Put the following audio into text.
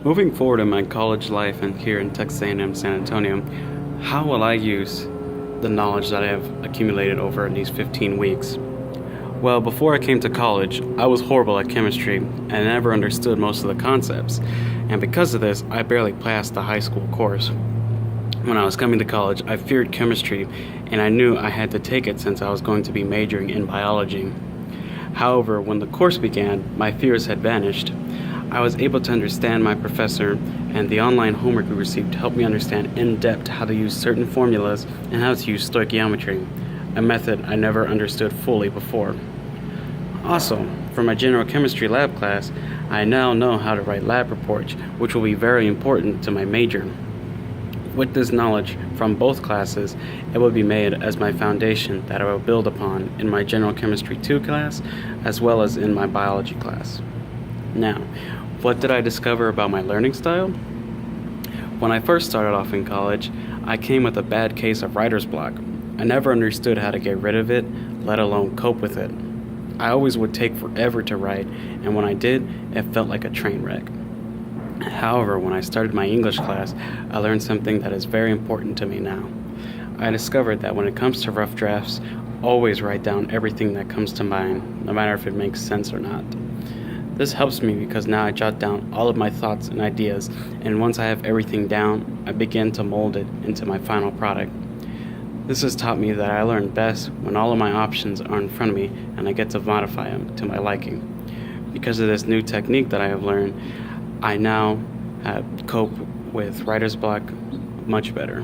Moving forward in my college life and here in Texas A&M San Antonio, how will I use the knowledge that I have accumulated over these 15 weeks? Well, before I came to college, I was horrible at chemistry and I never understood most of the concepts. And because of this, I barely passed the high school course. When I was coming to college, I feared chemistry and I knew I had to take it since I was going to be majoring in biology. However, when the course began, my fears had vanished. I was able to understand my professor, and the online homework we received helped me understand in depth how to use certain formulas and how to use stoichiometry, a method I never understood fully before. Also, for my general chemistry lab class, I now know how to write lab reports, which will be very important to my major. With this knowledge from both classes, it will be made as my foundation that I will build upon in my General Chemistry 2 class as well as in my biology class. Now, what did I discover about my learning style? When I first started off in college, I came with a bad case of writer's block. I never understood how to get rid of it, let alone cope with it. I always would take forever to write, and when I did, it felt like a train wreck. However, when I started my English class, I learned something that is very important to me now. I discovered that when it comes to rough drafts, always write down everything that comes to mind, no matter if it makes sense or not. This helps me because now I jot down all of my thoughts and ideas, and once I have everything down, I begin to mold it into my final product. This has taught me that I learn best when all of my options are in front of me and I get to modify them to my liking. Because of this new technique that I have learned, I now cope with writer's block much better.